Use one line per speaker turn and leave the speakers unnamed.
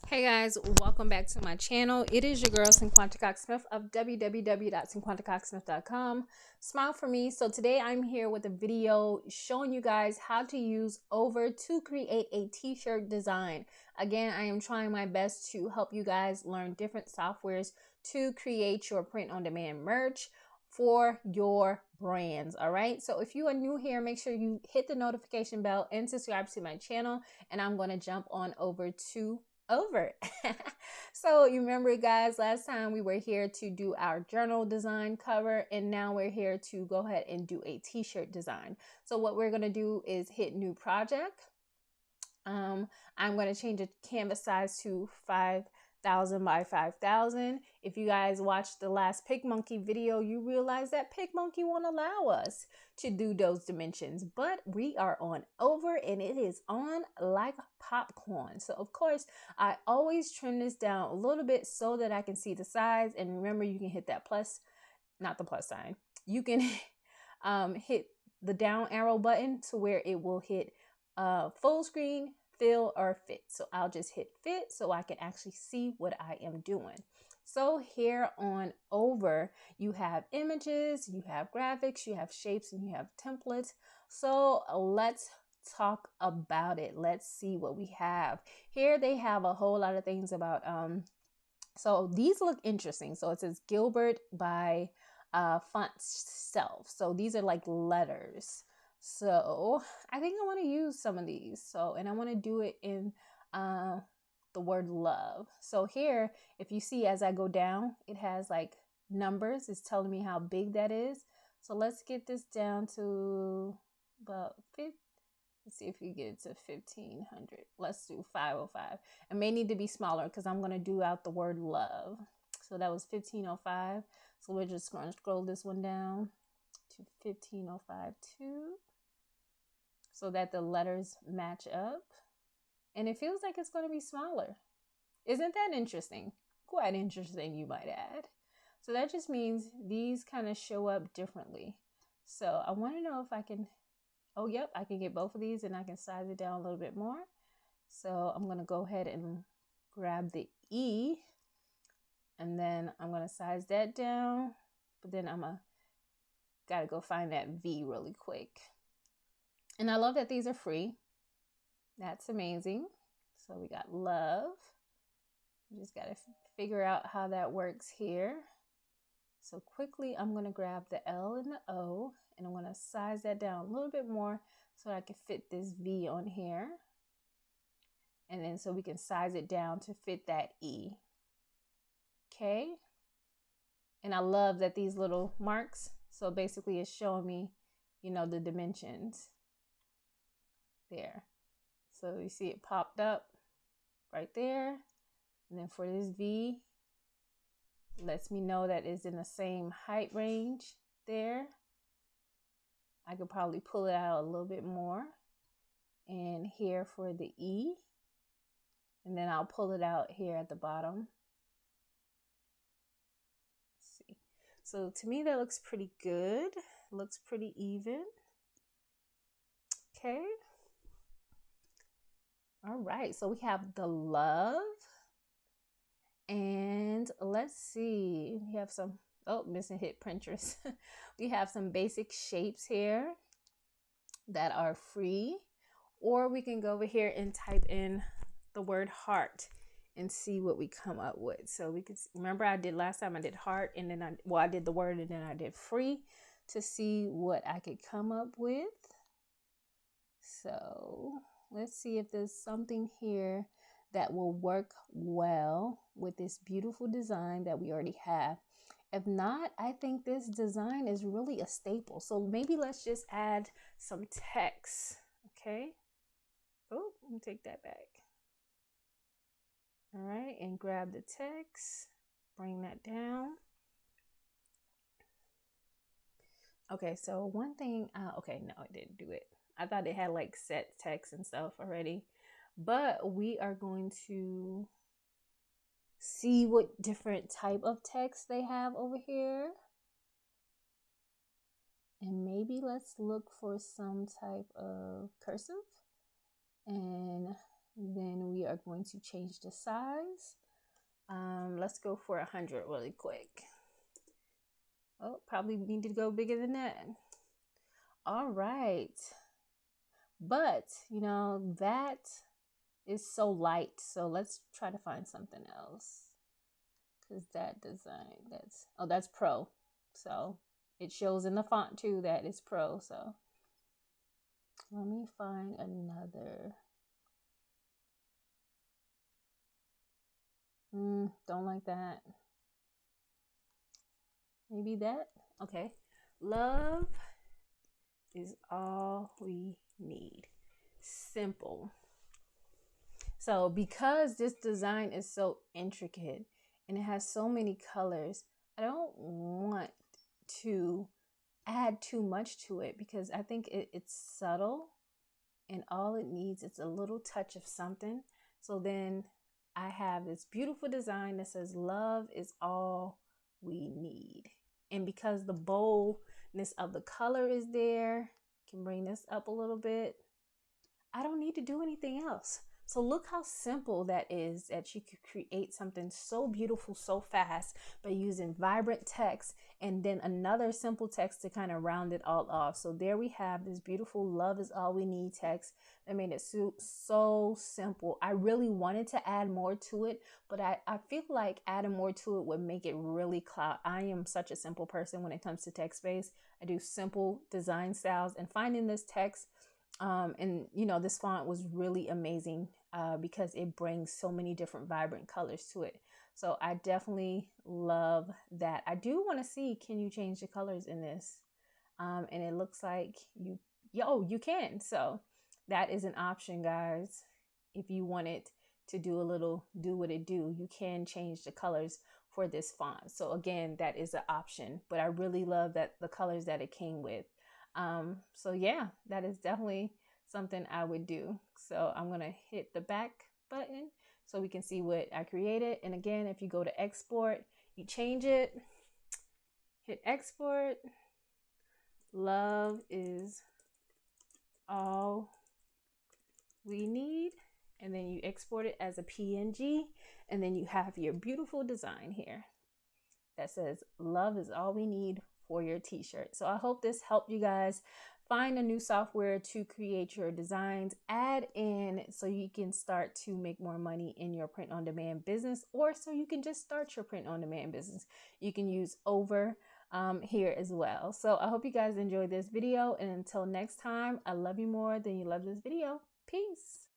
Hey guys, welcome back to my channel. It is your girl Cinquanta Cox-Smith of www.cinquantacoxsmith.com. Smile for me. So today I'm here with a video showing you guys how to use Over to create a t-shirt design. Again, I am trying my best to help you guys learn different softwares to create your print-on-demand merch for your brands. All right, so if you are new here, make sure you hit the notification bell and subscribe to my channel, and I'm going to jump on over. So you remember guys, last time we were here to do our journal design cover, and now we're here to go ahead and do a t-shirt design. So what we're going to do is hit new project. I'm going to change the canvas size to 5,000 by 5,000. If you guys watched the last PicMonkey video, you realize that PicMonkey won't allow us to do those dimensions, but we are on Over and it is on like popcorn. So of course, I always trim this down a little bit so that I can see the size. And remember, you can hit that plus, not the plus sign. You can hit the down arrow button to where it will hit full screen, fill, or fit. So I'll just hit fit so I can actually see what I am doing. So here on Over, you have images, you have graphics, you have shapes, and you have templates. So let's talk about it. Let's see what we have. Here they have a whole lot of things about, so these look interesting. So it says Gilbert by Font Self. So these are like letters. So I think I want to use some of these. So, and I want to do it in the word love. So here, if you see as I go down, it has like numbers. It's telling me how big that is. So let's get this down to about 50. Let's see if we get it to 1,500. Let's do 505. It may need to be smaller because I'm going to do out the word love. So that was 1,505. So we're just going to scroll this one down to 1,505 too, so that the letters match up. And it feels like it's going to be smaller. Isn't that interesting? Quite interesting, you might add. So that just means these kind of show up differently. So I want to know if I can, oh, yep, I can get both of these and I can size it down a little bit more. So I'm going to go ahead and grab the E, and then I'm going to size that down, but then got to go find that V really quick. And I love that these are free. That's amazing. So we got love. We just got to figure out how that works here. So quickly, I'm going to grab the L and the O, and I'm going to size that down a little bit more so I can fit this V on here. And then so we can size it down to fit that E. Okay. And I love that these little marks. So basically it's showing me, you know, the dimensions there. So you see it popped up right there. And then for this V, lets me know that it's in the same height range there. I could probably pull it out a little bit more. And here for the E. And then I'll pull it out here at the bottom. Let's see. So to me, that looks pretty good. Looks pretty even. Okay. All right, so we have the love, and let's see, we have some, oh, missing hit Pinterest. We have some basic shapes here that are free, or we can go over here and type in the word heart and see what we come up with. So we could remember I did last time, I did heart, and then I did the word, and then I did free to see what I could come up with. So let's see if there's something here that will work well with this beautiful design that we already have. If not, I think this design is really a staple. So maybe let's just add some text. Okay. Oh, let me take that back. All right, and grab the text, bring that down. Okay, so one thing, okay, no, it didn't do it. I thought it had like set text and stuff already, but we are going to see what different type of text they have over here. And maybe let's look for some type of cursive. And Then we are going to change the size. Let's go for 100 really quick. Oh, probably need to go bigger than that. All right. But, you know, that is so light. So let's try to find something else. Because that design, that's pro. So it shows in the font too that it's pro. So let me find another. Don't like that. Maybe that. Okay. Love is all we need. Simple. So because this design is so intricate and it has so many colors, I don't want to add too much to it because I think it's subtle and all it needs is a little touch of something. So then I have this beautiful design that says love is all we need. And because the boldness of the color is there, can bring this up a little bit. I don't need to do anything else. So look how simple that is, that you could create something so beautiful so fast by using vibrant text and then another simple text to kind of round it all off. So there we have this beautiful love is all we need text that made it so simple. I really wanted to add more to it, but I feel like adding more to it would make it really cloud. I am such a simple person when it comes to text based. I do simple design styles, and finding this text and you know, this font was really amazing because it brings so many different vibrant colors to it. So I definitely love that. I do want to see, can you change the colors in this? And it looks like you can. So that is an option, guys. If you wanted to do what it do, you can change the colors for this font. So again, that is an option, but I really love that the colors that it came with. So yeah, that is definitely something I would do. So I'm going to hit the back button so we can see what I created. And again, if you go to export, you change it, hit export. Love is all we need. And then you export it as a PNG. And then you have your beautiful design here that says love is all we need for your t-shirt. So I hope this helped you guys find a new software to create your designs, add in so you can start to make more money in your print on demand business, or so you can just start your print on demand business. You can use over here as well. So I hope you guys enjoyed this video, and until next time, I love you more than you love this video. Peace.